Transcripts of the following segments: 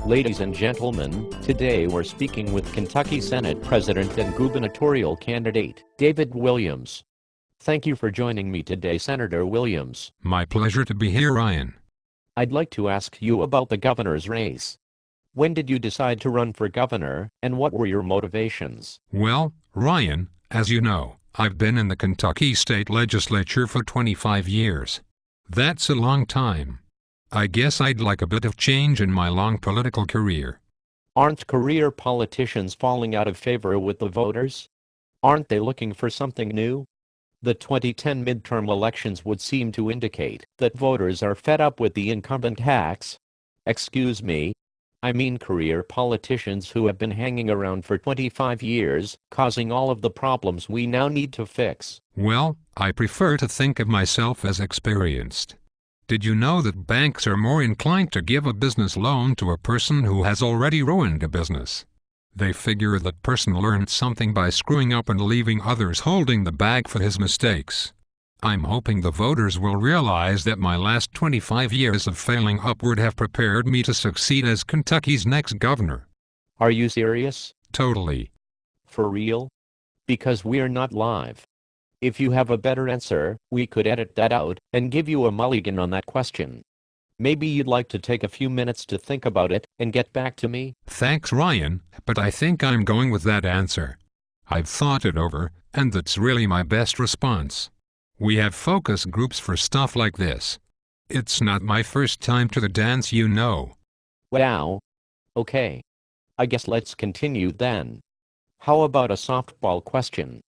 Ladies and gentlemen, today we're speaking with Kentucky Senate President and gubernatorial candidate, David Williams. Thank you for joining me today, Senator Williams. My pleasure to be here, Ryan. I'd like to ask you about the governor's race. When did you decide to run for governor, and what were your motivations? Well, Ryan, as you know, I've been in the Kentucky State Legislature for 25 years. That's a long time. I guess I'd like a bit of change in my long political career. Aren't career politicians falling out of favor with the voters? Aren't they looking for something new? The 2010 midterm elections would seem to indicate that voters are fed up with the incumbent hacks. Excuse me. I mean career politicians who have been hanging around for 25 years, causing all of the problems we now need to fix. Well, I prefer to think of myself as experienced. Did you know that banks are more inclined to give a business loan to a person who has already ruined a business? They figure that person learned something by screwing up and leaving others holding the bag for his mistakes. I'm hoping the voters will realize that my last 25 years of failing upward have prepared me to succeed as Kentucky's next governor. Are you serious? Totally. For real? Because we're not live. If you have a better answer, we could edit that out and give you a mulligan on that question. Maybe you'd like to take a few minutes to think about it and get back to me? Thanks, Ryan, but I think I'm going with that answer. I've thought it over, and that's really my best response. We have focus groups for stuff like this. It's not my first time to the dance, you know. Wow. Okay. I guess let's continue then. How about a softball question?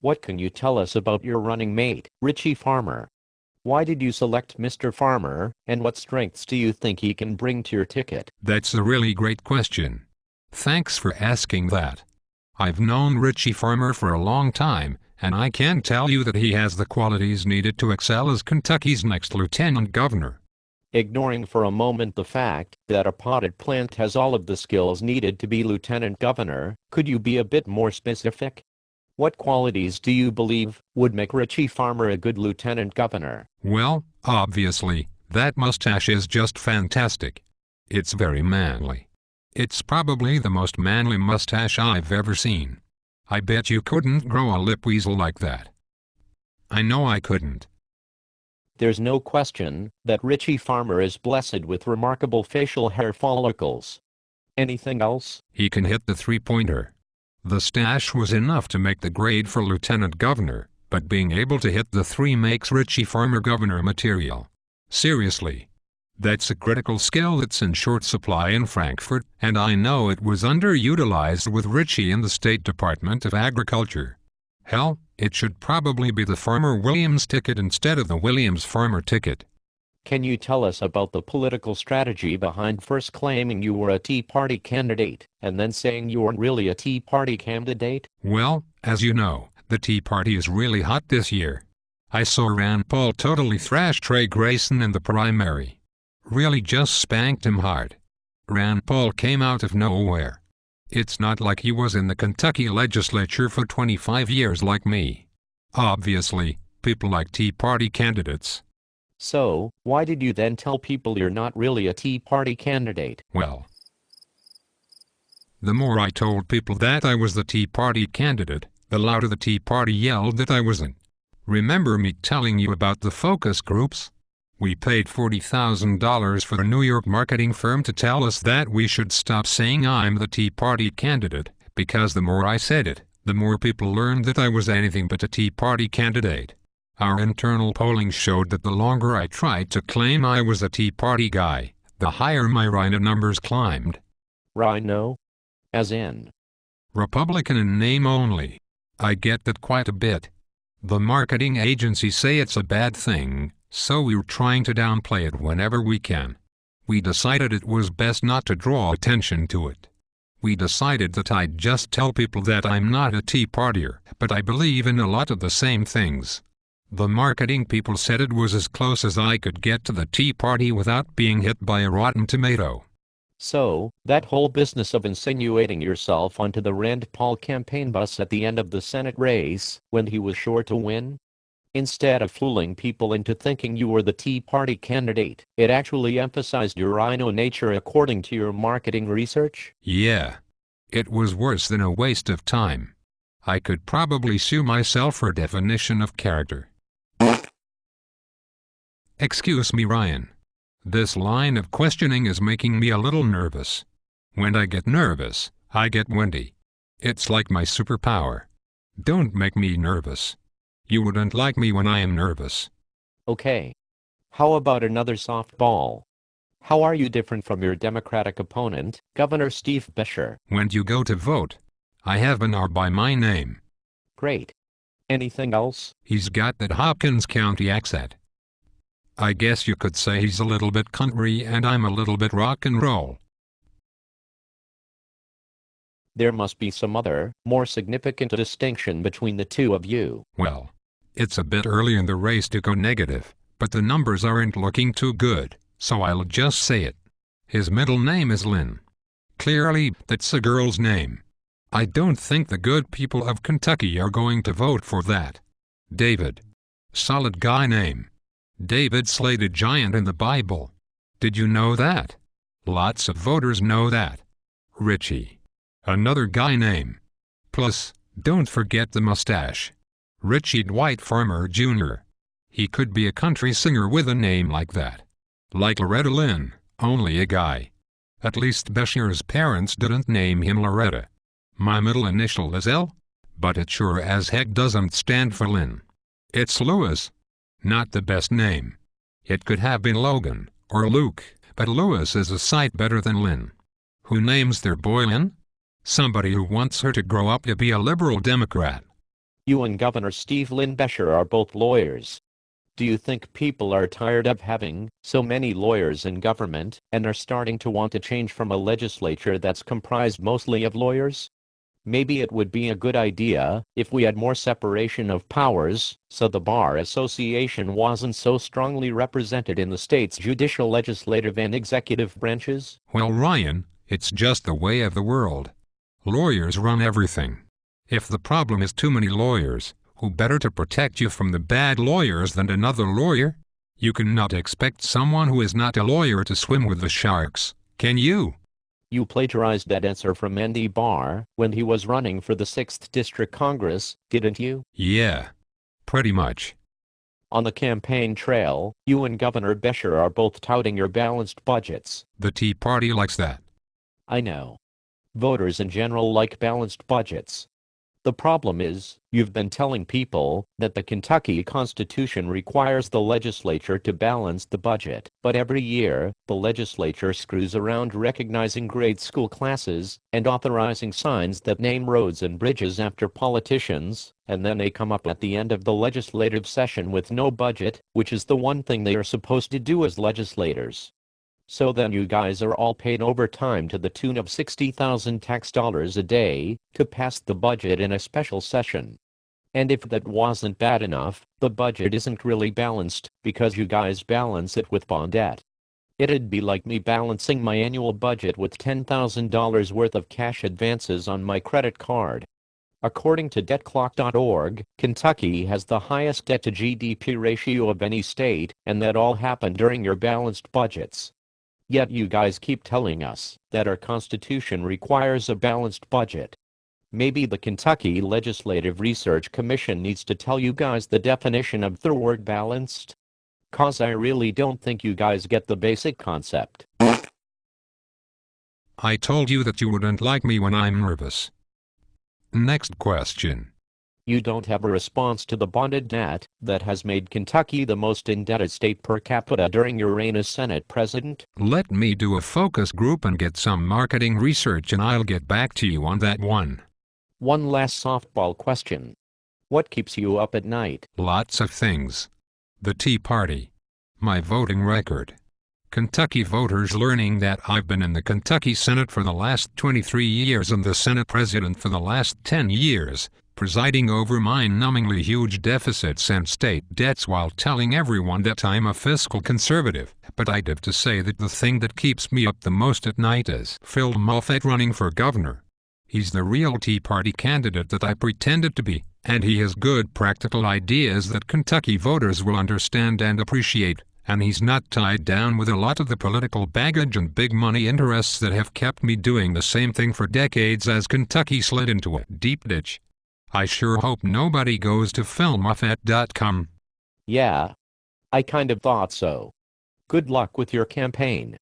What can you tell us about your running mate, Richie Farmer? Why did you select Mr. Farmer, and what strengths do you think he can bring to your ticket? That's a really great question. Thanks for asking that. I've known Ritchie Farmer for a long time, and I can tell you that he has the qualities needed to excel as Kentucky's next lieutenant governor. Ignoring for a moment the fact that a potted plant has all of the skills needed to be lieutenant governor, could you be a bit more specific? What qualities do you believe would make Richie Farmer a good lieutenant governor? Well, obviously, that mustache is just fantastic. It's very manly. It's probably the most manly mustache I've ever seen. I bet you couldn't grow a lip weasel like that. I know I couldn't. There's no question that Richie Farmer is blessed with remarkable facial hair follicles. Anything else? He can hit the three-pointer. The stash was enough to make the grade for lieutenant governor, but being able to hit the three makes Richie Farmer governor material. Seriously. That's a critical skill that's in short supply in Frankfort, and I know it was underutilized with Richie in the State Department of Agriculture. Hell, it should probably be the Farmer-Williams ticket instead of the Williams-Farmer ticket. Can you tell us about the political strategy behind first claiming you were a Tea Party candidate, and then saying you weren't really a Tea Party candidate? Well, as you know, the Tea Party is really hot this year. I saw Rand Paul totally thrash Trey Grayson in the primary. Really just spanked him hard. Rand Paul came out of nowhere. It's not like he was in the Kentucky legislature for 25 years like me. Obviously, people like Tea Party candidates. So, why did you then tell people you're not really a Tea Party candidate? Well, the more I told people that I was the Tea Party candidate, the louder the Tea Party yelled that I wasn't. Remember me telling you about the focus groups? We paid $40,000 for a New York marketing firm to tell us that we should stop saying I'm the Tea Party candidate, because the more I said it, the more people learned that I was anything but a Tea Party candidate. Our internal polling showed that the longer I tried to claim I was a Tea Party guy, the higher my Rhino numbers climbed. Rhino? As in? Republican in name only. I get that quite a bit. The marketing agencies say it's a bad thing, so we're trying to downplay it whenever we can. We decided it was best not to draw attention to it. We decided that I'd just tell people that I'm not a Tea Partier, but I believe in a lot of the same things. The marketing people said it was as close as I could get to the Tea Party without being hit by a rotten tomato. So, that whole business of insinuating yourself onto the Rand Paul campaign bus at the end of the Senate race, when he was sure to win? Instead of fooling people into thinking you were the Tea Party candidate, it actually emphasized your rhino nature according to your marketing research? Yeah. It was worse than a waste of time. I could probably sue myself for definition of character. Excuse me, Ryan. This line of questioning is making me a little nervous. When I get nervous, I get windy. It's like my superpower. Don't make me nervous. You wouldn't like me when I am nervous. Okay. How about another softball? How are you different from your Democratic opponent, Governor Steve Beshear? When you go to vote, I have an R by my name. Great. Anything else? He's got that Hopkins County accent. I guess you could say he's a little bit country and I'm a little bit rock and roll. There must be some other, more significant distinction between the two of you. Well, it's a bit early in the race to go negative, but the numbers aren't looking too good, so I'll just say it. His middle name is Lynn. Clearly, that's a girl's name. I don't think the good people of Kentucky are going to vote for that. David. Solid guy name. David slayed a giant in the Bible. Did you know that? Lots of voters know that. Richie. Another guy name. Plus, don't forget the mustache. Ritchie Farmer Jr. He could be a country singer with a name like that. Like Loretta Lynn, only a guy. At least Beshear's parents didn't name him Loretta. My middle initial is L, but it sure as heck doesn't stand for Lynn. It's Lewis. Not the best name. It could have been Logan, or Luke, but Lewis is a sight better than Lynn. Who names their boy Lynn? Somebody who wants her to grow up to be a liberal Democrat. You and Governor Steve Lynn Beshear are both lawyers. Do you think people are tired of having so many lawyers in government and are starting to want to change from a legislature that's comprised mostly of lawyers? Maybe it would be a good idea if we had more separation of powers, so the Bar Association wasn't so strongly represented in the state's judicial, legislative, and executive branches? Well, Ryan, it's just the way of the world. Lawyers run everything. If the problem is too many lawyers, who better to protect you from the bad lawyers than another lawyer? You cannot expect someone who is not a lawyer to swim with the sharks, can you? You plagiarized that answer from Andy Barr when he was running for the 6th District Congress, didn't you? Yeah, pretty much. On the campaign trail, you and Governor Beshear are both touting your balanced budgets. The Tea Party likes that. I know. Voters in general like balanced budgets. The problem is, you've been telling people that the Kentucky Constitution requires the legislature to balance the budget, but every year, the legislature screws around recognizing grade school classes and authorizing signs that name roads and bridges after politicians, and then they come up at the end of the legislative session with no budget, which is the one thing they are supposed to do as legislators. So then you guys are all paid overtime to the tune of 60,000 tax dollars a day to pass the budget in a special session. And if that wasn't bad enough, the budget isn't really balanced because you guys balance it with bond debt. It'd be like me balancing my annual budget with $10,000 worth of cash advances on my credit card. According to debtclock.org, Kentucky has the highest debt to GDP ratio of any state, and that all happened during your balanced budgets. Yet you guys keep telling us that our Constitution requires a balanced budget. Maybe the Kentucky Legislative Research Commission needs to tell you guys the definition of the word balanced. 'Cause I really don't think you guys get the basic concept. I told you that you wouldn't like me when I'm nervous. Next question. You don't have a response to the bonded debt that has made Kentucky the most indebted state per capita during your reign as Senate President? Let me do a focus group and get some marketing research and I'll get back to you on that one. One last softball question. What keeps you up at night? Lots of things. The Tea Party. My voting record. Kentucky voters learning that I've been in the Kentucky Senate for the last 23 years and the Senate President for the last 10 years. Presiding over mind-numbingly huge deficits and state debts while telling everyone that I'm a fiscal conservative. But I'd have to say that the thing that keeps me up the most at night is Phil Moffett running for governor. He's the real Tea Party candidate that I pretended to be, and he has good practical ideas that Kentucky voters will understand and appreciate, and he's not tied down with a lot of the political baggage and big money interests that have kept me doing the same thing for decades as Kentucky slid into a deep ditch. I sure hope nobody goes to filmoffat.com. Yeah. I kind of thought so. Good luck with your campaign.